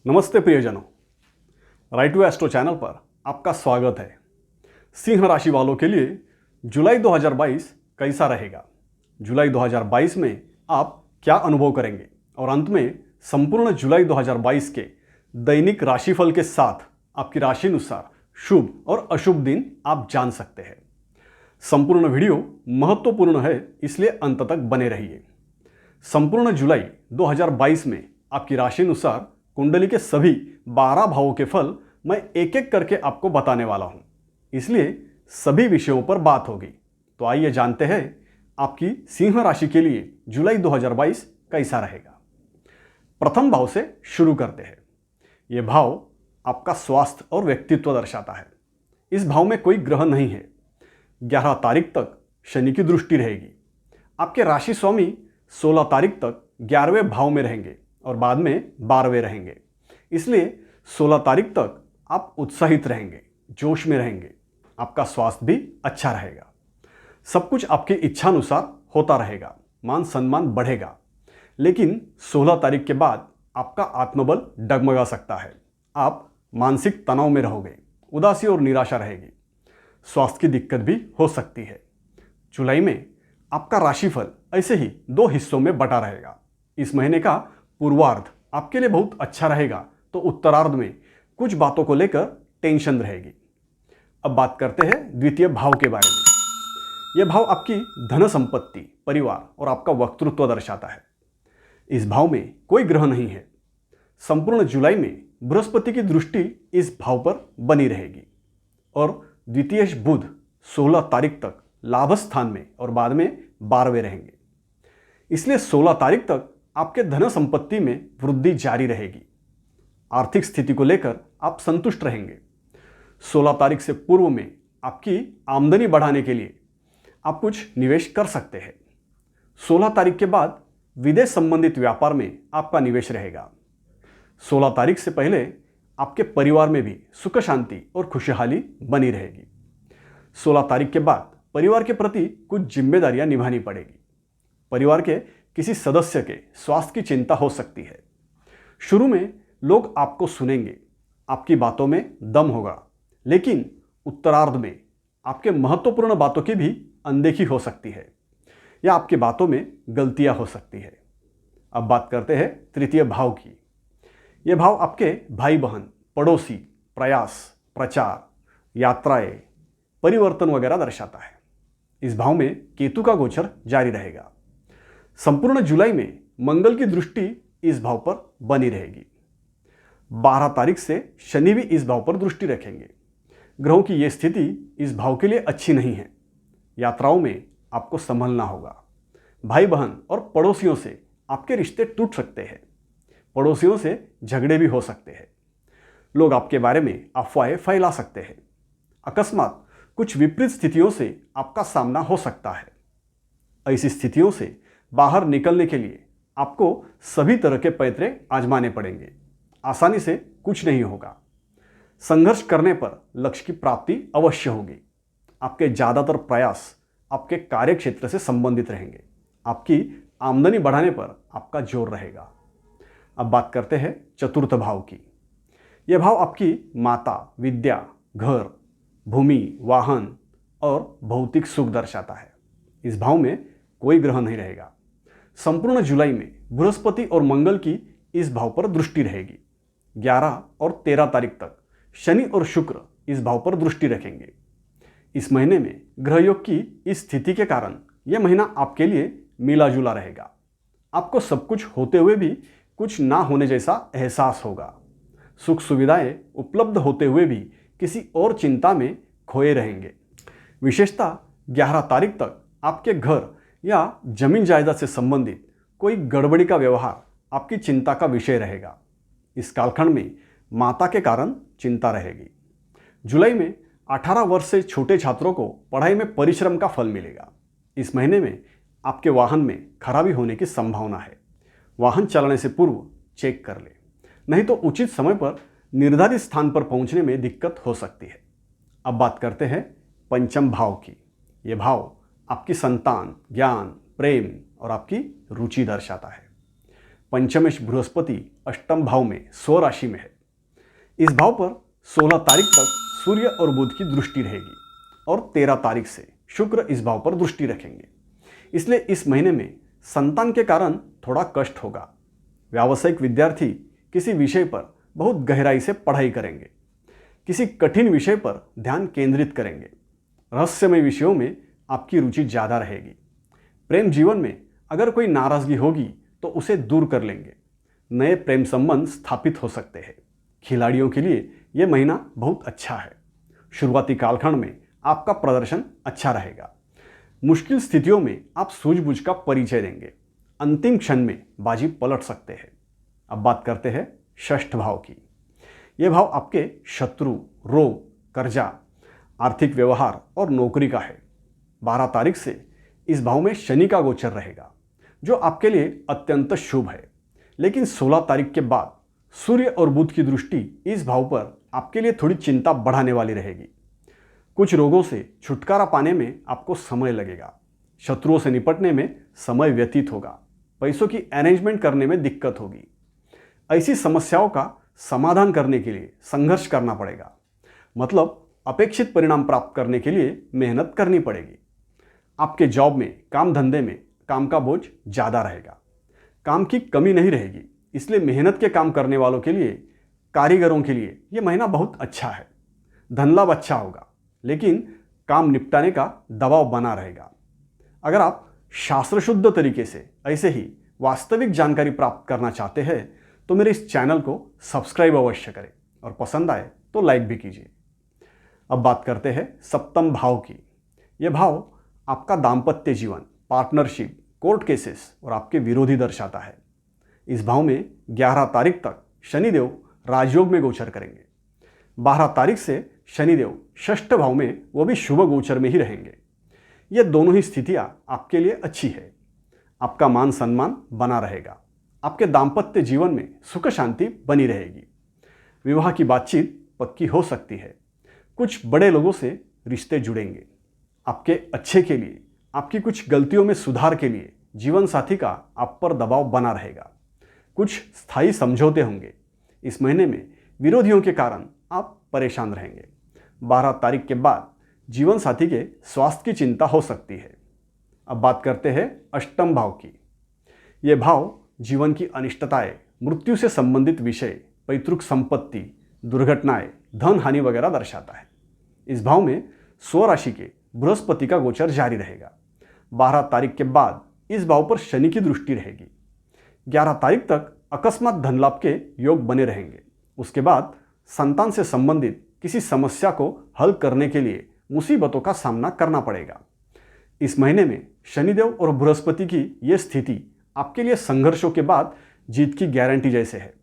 नमस्ते प्रियजनों, right to astro channel पर आपका स्वागत है। सिंह राशि वालों के लिए जुलाई 2022 कैसा रहेगा? जुलाई 2022 में आप क्या अनुभव करेंगे और अंत में संपूर्ण जुलाई 2022 के दैनिक राशिफल के साथ आपकी राशि अनुसार शुभ और अशुभ दिन आप जान सकते हैं। संपूर्ण वीडियो महत्वपूर्ण है, इसलिए अंत तक बने रहिए। संपूर्ण जुलाई 2022 में आपकी राशि अनुसार कुंडली के सभी 12 भावों के फल मैं एक एक करके आपको बताने वाला हूं, इसलिए सभी विषयों पर बात होगी। तो आइए जानते हैं आपकी सिंह राशि के लिए जुलाई 2022 कैसा रहेगा। प्रथम भाव से शुरू करते हैं। यह भाव आपका स्वास्थ्य और व्यक्तित्व दर्शाता है। इस भाव में कोई ग्रह नहीं है। 11 तारीख तक शनि की दृष्टि रहेगी। आपके राशि स्वामी 16 तारीख तक 11वें भाव में रहेंगे और बाद में 12वें रहेंगे। इसलिए 16 तारीख तक आप उत्साहित रहेंगे, जोश में रहेंगे। आपका स्वास्थ्य भी अच्छा रहेगा। सब कुछ आपकी इच्छा अनुसार होता रहेगा, मान सम्मान बढ़ेगा। लेकिन 16 तारीख के बाद आपका आत्मबल डगमगा सकता है। आप मानसिक तनाव में रहोगे, उदासी और निराशा रहेगी। स्वास्थ्य की दिक्कत भी हो सकती है। जुलाई में आपका राशिफल ऐसे ही 2 हिस्सों में बटा रहेगा। इस महीने का पूर्वार्ध आपके लिए बहुत अच्छा रहेगा, तो उत्तरार्ध में कुछ बातों को लेकर टेंशन रहेगी। अब बात करते हैं द्वितीय भाव के बारे में। यह भाव आपकी धन संपत्ति, परिवार और आपका वक्तृत्व दर्शाता है। इस भाव में कोई ग्रह नहीं है। संपूर्ण जुलाई में बृहस्पति की दृष्टि इस भाव पर बनी रहेगी और द्वितीय बुध 16 तारीख तक लाभ स्थान में और बाद में 12वें रहेंगे। इसलिए 16 तारीख तक आपके धन संपत्ति में वृद्धि जारी रहेगी। आर्थिक स्थिति को लेकर आप संतुष्ट रहेंगे। 16 तारीख से पूर्व में आपकी आमदनी बढ़ाने के लिए आप कुछ निवेश कर सकते हैं। 16 तारीख के बाद विदेश संबंधित व्यापार में आपका निवेश रहेगा। 16 तारीख से पहले आपके परिवार में भी सुख शांति और खुशहाली बनी रहेगी। 16 तारीख के बाद परिवार के प्रति कुछ जिम्मेदारियां निभानी पड़ेगी। परिवार के किसी सदस्य के स्वास्थ्य की चिंता हो सकती है। शुरू में लोग आपको सुनेंगे, आपकी बातों में दम होगा, लेकिन उत्तरार्ध में आपके महत्वपूर्ण बातों की भी अनदेखी हो सकती है या आपकी बातों में गलतियां हो सकती है। अब बात करते हैं तृतीय भाव की। यह भाव आपके भाई बहन, पड़ोसी, प्रयास, प्रचार, यात्राएं, परिवर्तन वगैरह दर्शाता है। इस भाव में केतु का गोचर जारी रहेगा। संपूर्ण जुलाई में मंगल की दृष्टि इस भाव पर बनी रहेगी। 12 तारीख से शनि भी इस भाव पर दृष्टि रखेंगे। ग्रहों की यह स्थिति इस भाव के लिए अच्छी नहीं है। यात्राओं में आपको संभलना होगा। भाई बहन और पड़ोसियों से आपके रिश्ते टूट सकते हैं। पड़ोसियों से झगड़े भी हो सकते हैं। लोग आपके बारे में अफवाहें फैला सकते हैं। अकस्मात कुछ विपरीत स्थितियों से आपका सामना हो सकता है। ऐसी स्थितियों से बाहर निकलने के लिए आपको सभी तरह के पैतरे आजमाने पड़ेंगे। आसानी से कुछ नहीं होगा। संघर्ष करने पर लक्ष्य की प्राप्ति अवश्य होगी। आपके ज़्यादातर प्रयास आपके कार्य क्षेत्र से संबंधित रहेंगे। आपकी आमदनी बढ़ाने पर आपका जोर रहेगा। अब बात करते हैं चतुर्थ भाव की। यह भाव आपकी माता, विद्या, घर, भूमि, वाहन और भौतिक सुख दर्शाता है। इस भाव में कोई ग्रह नहीं रहेगा। संपूर्ण जुलाई में बृहस्पति और मंगल की इस भाव पर दृष्टि रहेगी। 11 और 13 तारीख तक शनि और शुक्र इस भाव पर दृष्टि रखेंगे। इस महीने में ग्रहयोग की इस स्थिति के कारण यह महीना आपके लिए मिला जुला रहेगा। आपको सब कुछ होते हुए भी कुछ ना होने जैसा एहसास होगा। सुख सुविधाएं उपलब्ध होते हुए भी किसी और चिंता में खोए रहेंगे। विशेषतः 11 तारीख तक आपके घर या जमीन जायदाद से संबंधित कोई गड़बड़ी का व्यवहार आपकी चिंता का विषय रहेगा। इस कालखंड में माता के कारण चिंता रहेगी। जुलाई में 18 वर्ष से छोटे छात्रों को पढ़ाई में परिश्रम का फल मिलेगा। इस महीने में आपके वाहन में खराबी होने की संभावना है। वाहन चलाने से पूर्व चेक कर ले, नहीं तो उचित समय पर निर्धारित स्थान पर पहुंचने में दिक्कत हो सकती है। अब बात करते हैं पंचम भाव की। यह भाव आपकी संतान, ज्ञान, प्रेम और आपकी रुचि दर्शाता है। पंचमेश बृहस्पति अष्टम भाव में स्वराशि में है। इस भाव पर 16 तारीख तक सूर्य और बुध की दृष्टि रहेगी और 13 तारीख से शुक्र इस भाव पर दृष्टि रखेंगे। इसलिए इस महीने में संतान के कारण थोड़ा कष्ट होगा। व्यावसायिक विद्यार्थी किसी विषय पर बहुत गहराई से पढ़ाई करेंगे, किसी कठिन विषय पर ध्यान केंद्रित करेंगे। रहस्यमय विषयों में आपकी रुचि ज़्यादा रहेगी। प्रेम जीवन में अगर कोई नाराज़गी होगी तो उसे दूर कर लेंगे। नए प्रेम संबंध स्थापित हो सकते हैं। खिलाड़ियों के लिए यह महीना बहुत अच्छा है। शुरुआती कालखंड में आपका प्रदर्शन अच्छा रहेगा। मुश्किल स्थितियों में आप सूझबूझ का परिचय देंगे। अंतिम क्षण में बाजी पलट सकते हैं। अब बात करते हैं षष्ठ भाव की। यह भाव आपके शत्रु, रोग, कर्जा, आर्थिक व्यवहार और नौकरी का है। 12 तारीख से इस भाव में शनि का गोचर रहेगा, जो आपके लिए अत्यंत शुभ है। लेकिन 16 तारीख के बाद सूर्य और बुध की दृष्टि इस भाव पर आपके लिए थोड़ी चिंता बढ़ाने वाली रहेगी। कुछ रोगों से छुटकारा पाने में आपको समय लगेगा। शत्रुओं से निपटने में समय व्यतीत होगा। पैसों की अरेंजमेंट करने में दिक्कत होगी। ऐसी समस्याओं का समाधान करने के लिए संघर्ष करना पड़ेगा। मतलब अपेक्षित परिणाम प्राप्त करने के लिए मेहनत करनी पड़ेगी। आपके जॉब में, काम धंधे में काम का बोझ ज़्यादा रहेगा। काम की कमी नहीं रहेगी। इसलिए मेहनत के काम करने वालों के लिए, कारीगरों के लिए यह महीना बहुत अच्छा है। धन लाभ अच्छा होगा, लेकिन काम निपटाने का दबाव बना रहेगा। अगर आप शास्त्र शुद्ध तरीके से ऐसे ही वास्तविक जानकारी प्राप्त करना चाहते हैं तो मेरे इस चैनल को सब्सक्राइब अवश्य करें और पसंद आए तो लाइक भी कीजिए। अब बात करते हैं सप्तम भाव की। यह भाव आपका दाम्पत्य जीवन, पार्टनरशिप, कोर्ट केसेस और आपके विरोधी दर्शाता है। इस भाव में 11 तारीख तक शनिदेव राजयोग में गोचर करेंगे। 12 तारीख से शनिदेव षष्ठ भाव में, वो भी शुभ गोचर में ही रहेंगे। ये दोनों ही स्थितियां आपके लिए अच्छी है। आपका मान सम्मान बना रहेगा। आपके दाम्पत्य जीवन में सुख शांति बनी रहेगी। विवाह की बातचीत पक्की हो सकती है। कुछ बड़े लोगों से रिश्ते जुड़ेंगे। आपके अच्छे के लिए, आपकी कुछ गलतियों में सुधार के लिए जीवन साथी का आप पर दबाव बना रहेगा। कुछ स्थायी समझौते होंगे। इस महीने में विरोधियों के कारण आप परेशान रहेंगे। 12 तारीख के बाद जीवन साथी के स्वास्थ्य की चिंता हो सकती है। अब बात करते हैं अष्टम भाव की। यह भाव जीवन की अनिष्टताएं, मृत्यु से संबंधित विषय, पैतृक संपत्ति, दुर्घटनाएं, धन हानि वगैरह दर्शाता है। इस भाव में स्वराशि के बृहस्पति का गोचर जारी रहेगा। 12 तारीख के बाद इस भाव पर शनि की दृष्टि रहेगी। 11 तारीख तक अकस्मात धन लाभ के योग बने रहेंगे। उसके बाद संतान से संबंधित किसी समस्या को हल करने के लिए मुसीबतों का सामना करना पड़ेगा। इस महीने में शनिदेव और बृहस्पति की यह स्थिति आपके लिए संघर्षों के बाद जीत की गारंटी जैसे है।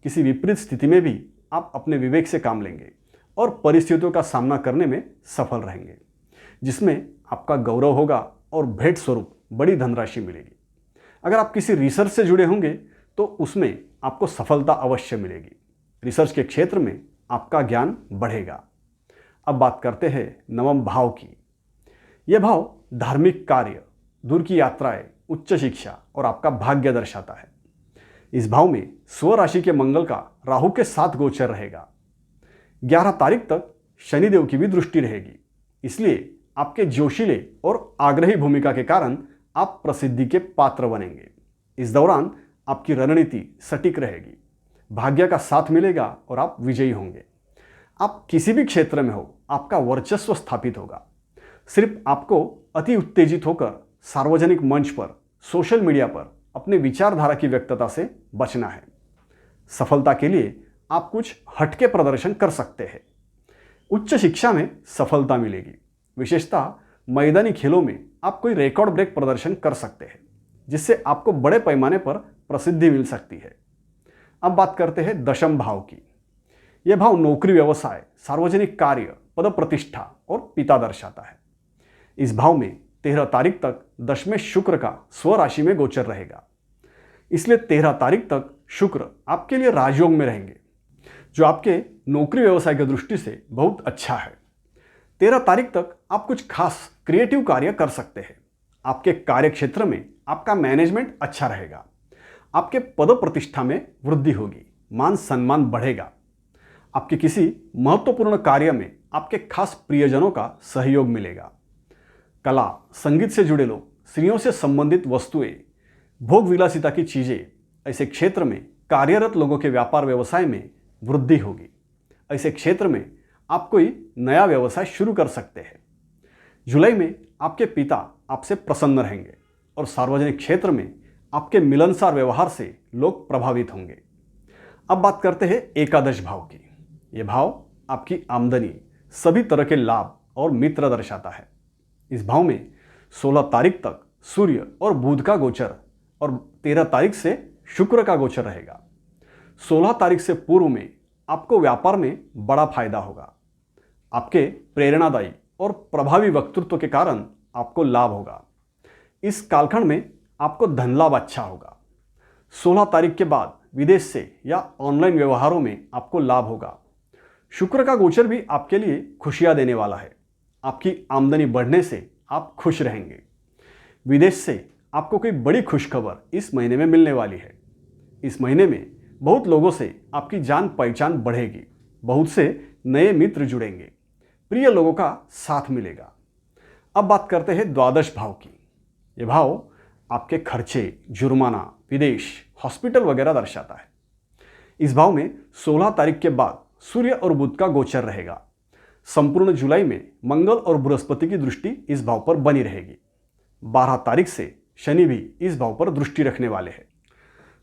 किसी विपरीत स्थिति में भी आप अपने विवेक से काम लेंगे और परिस्थितियों का सामना करने में सफल रहेंगे, जिसमें आपका गौरव होगा और भेंट स्वरूप बड़ी धनराशि मिलेगी। अगर आप किसी रिसर्च से जुड़े होंगे तो उसमें आपको सफलता अवश्य मिलेगी। रिसर्च के क्षेत्र में आपका ज्ञान बढ़ेगा। अब बात करते हैं नवम भाव की। यह भाव धार्मिक कार्य, दूर की यात्राएं, उच्च शिक्षा और आपका भाग्य दर्शाता है। इस भाव में स्वराशि के मंगल का राहु के साथ गोचर रहेगा। 11 तारीख तक शनिदेव की भी दृष्टि रहेगी। इसलिए आपके जोशीले और आग्रही भूमिका के कारण आप प्रसिद्धि के पात्र बनेंगे। इस दौरान आपकी रणनीति सटीक रहेगी। भाग्य का साथ मिलेगा और आप विजयी होंगे। आप किसी भी क्षेत्र में हो, आपका वर्चस्व स्थापित होगा। सिर्फ आपको अति उत्तेजित होकर सार्वजनिक मंच पर, सोशल मीडिया पर अपने विचारधारा की व्यक्तता से बचना है। सफलता के लिए आप कुछ हटके प्रदर्शन कर सकते हैं। उच्च शिक्षा में सफलता मिलेगी। विशेषतः मैदानी खेलों में आप कोई रिकॉर्ड ब्रेक प्रदर्शन कर सकते हैं, जिससे आपको बड़े पैमाने पर प्रसिद्धि मिल सकती है। अब बात करते हैं दशम भाव की। यह भाव नौकरी, व्यवसाय, सार्वजनिक कार्य, पद प्रतिष्ठा और पिता दर्शाता है। इस भाव में 13 तारीख तक दशमें शुक्र का स्वराशि में गोचर रहेगा। इसलिए 13 तारीख तक शुक्र आपके लिए राजयोग में रहेंगे, जो आपके नौकरी व्यवसाय की दृष्टि से बहुत अच्छा है। 13 तारीख तक आप कुछ खास क्रिएटिव कार्य कर सकते हैं। आपके कार्य क्षेत्र में आपका मैनेजमेंट अच्छा रहेगा। आपके पद प्रतिष्ठा में वृद्धि होगी, मान सम्मान बढ़ेगा। आपके किसी महत्वपूर्ण कार्य में आपके खास प्रियजनों का सहयोग मिलेगा। कला संगीत से जुड़े लोग, स्त्रियों से संबंधित वस्तुएं, भोग विलासिता की चीजें, ऐसे क्षेत्र में कार्यरत लोगों के व्यापार व्यवसाय में वृद्धि होगी। ऐसे क्षेत्र में आप कोई नया व्यवसाय शुरू कर सकते हैं। जुलाई में आपके पिता आपसे प्रसन्न रहेंगे और सार्वजनिक क्षेत्र में आपके मिलनसार व्यवहार से लोग प्रभावित होंगे। अब बात करते हैं एकादश भाव की। यह भाव आपकी आमदनी, सभी तरह के लाभ और मित्र दर्शाता है। इस भाव में 16 तारीख तक सूर्य और बुध का गोचर और 13 तारीख से शुक्र का गोचर रहेगा। 16 तारीख से पूर्व में आपको व्यापार में बड़ा फायदा होगा। आपके प्रेरणादायी और प्रभावी वक्तृत्व के कारण आपको लाभ होगा। इस कालखंड में आपको धन लाभ अच्छा होगा। 16 तारीख के बाद विदेश से या ऑनलाइन व्यवहारों में आपको लाभ होगा। शुक्र का गोचर भी आपके लिए खुशियां देने वाला है। आपकी आमदनी बढ़ने से आप खुश रहेंगे। विदेश से आपको कोई बड़ी खुशखबर इस महीने में मिलने वाली है। इस महीने में बहुत लोगों से आपकी जान पहचान बढ़ेगी। बहुत से नए मित्र जुड़ेंगे। प्रिय लोगों का साथ मिलेगा। अब बात करते हैं द्वादश भाव की। यह भाव आपके खर्चे, जुर्माना, विदेश, हॉस्पिटल वगैरह दर्शाता है। इस भाव में 16 तारीख के बाद सूर्य और बुध का गोचर रहेगा। संपूर्ण जुलाई में मंगल और बृहस्पति की दृष्टि इस भाव पर बनी रहेगी। 12 तारीख से शनि भी इस भाव पर दृष्टि रखने वाले हैं।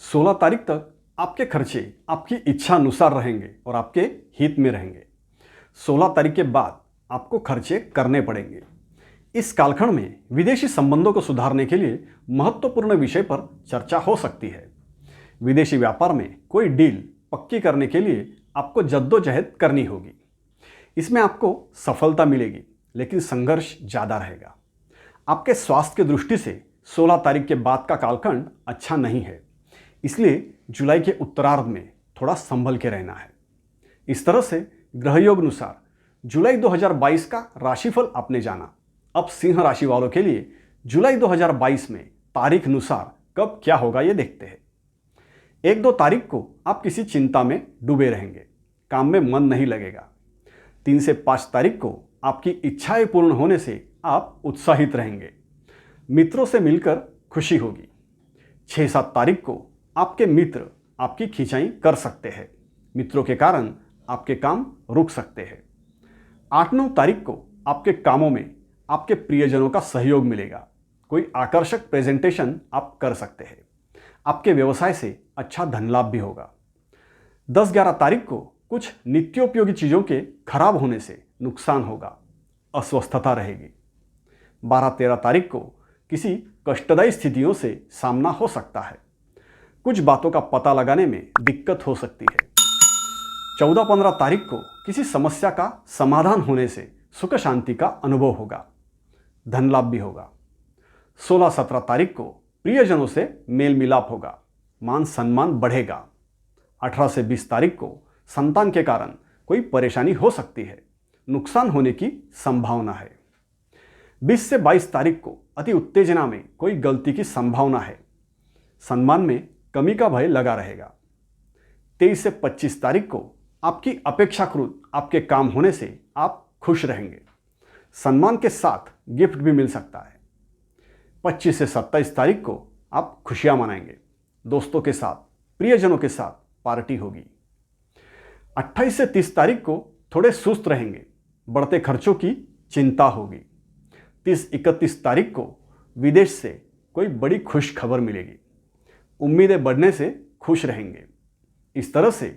16 तारीख तक आपके खर्चे आपकी इच्छा अनुसार रहेंगे और आपके हित में रहेंगे। 16 तारीख के बाद आपको खर्चे करने पड़ेंगे। इस कालखंड में विदेशी संबंधों को सुधारने के लिए महत्वपूर्ण विषय पर चर्चा हो सकती है। विदेशी व्यापार में कोई डील पक्की करने के लिए आपको जद्दोजहद करनी होगी। इसमें आपको सफलता मिलेगी, लेकिन संघर्ष ज़्यादा रहेगा। आपके स्वास्थ्य की दृष्टि से 16 तारीख के बाद का कालखंड अच्छा नहीं है, इसलिए जुलाई के उत्तरार्ध में थोड़ा संभल के रहना है। इस तरह से ग्रहयोग अनुसार जुलाई 2022 का राशिफल आपने जाना। अब सिंह राशि वालों के लिए जुलाई 2022 में तारीख अनुसार कब क्या होगा ये देखते हैं। 1-2 तारीख को आप किसी चिंता में डूबे रहेंगे, काम में मन नहीं लगेगा। 3 से 5 तारीख को आपकी इच्छाएं पूर्ण होने से आप उत्साहित रहेंगे। मित्रों से मिलकर खुशी होगी। 6-7 तारीख को आपके मित्र आपकी खिंचाई कर सकते हैं। मित्रों के कारण आपके काम रुक सकते हैं। 8-9 तारीख को आपके कामों में आपके प्रियजनों का सहयोग मिलेगा। कोई आकर्षक प्रेजेंटेशन आप कर सकते हैं। आपके व्यवसाय से अच्छा धन लाभ भी होगा। 10-11 तारीख को कुछ नित्योपयोगी चीज़ों के खराब होने से नुकसान होगा, अस्वस्थता रहेगी। 12-13 तारीख को किसी कष्टदायी स्थितियों से सामना हो सकता है। कुछ बातों का पता लगाने में दिक्कत हो सकती है। 14-15 तारीख को किसी समस्या का समाधान होने से सुख शांति का अनुभव होगा, धन लाभ भी होगा। 16-17 तारीख को प्रियजनों से मेल मिलाप होगा, मान सम्मान बढ़ेगा। 18 से 20 तारीख को संतान के कारण कोई परेशानी हो सकती है, नुकसान होने की संभावना है। 20 से 22 तारीख को अति उत्तेजना में कोई गलती की संभावना है, सम्मान में कमी का भय लगा रहेगा। 23 से 25 तारीख को आपकी अपेक्षाकृत आपके काम होने से आप खुश रहेंगे, सम्मान के साथ गिफ्ट भी मिल सकता है। 25 से 27 तारीख को आप खुशियां मनाएंगे, दोस्तों के साथ, प्रियजनों के साथ पार्टी होगी। 28 से 30 तारीख को थोड़े सुस्त रहेंगे, बढ़ते खर्चों की चिंता होगी। 30-31 तारीख को विदेश से कोई बड़ी खुश खबर मिलेगी, उम्मीदें बढ़ने से खुश रहेंगे। इस तरह से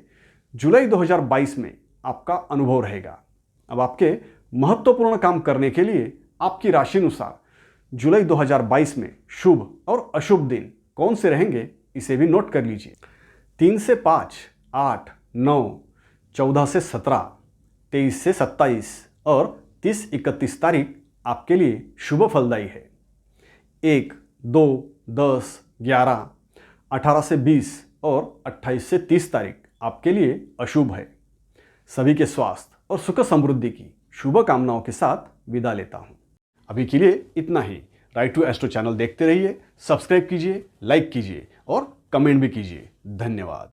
जुलाई 2022 में आपका अनुभव रहेगा। अब आपके महत्वपूर्ण काम करने के लिए आपकी राशि अनुसार जुलाई 2022 में शुभ और अशुभ दिन कौन से रहेंगे, इसे भी नोट कर लीजिए। 3 से 5, 8, 9, 14 से 17, 23 से 27 और 30-31 तारीख आपके लिए शुभ फलदायी है। 1, 2, 10, 11, 18 से 20 और 28 से 30 तारीख आपके लिए अशुभ है। सभी के स्वास्थ्य और सुख समृद्धि की शुभ कामनाओं के साथ विदा लेता हूं। अभी के लिए इतना ही। राइट टू एस्ट्रो चैनल देखते रहिए, सब्सक्राइब कीजिए, लाइक कीजिए और कमेंट भी कीजिए। धन्यवाद।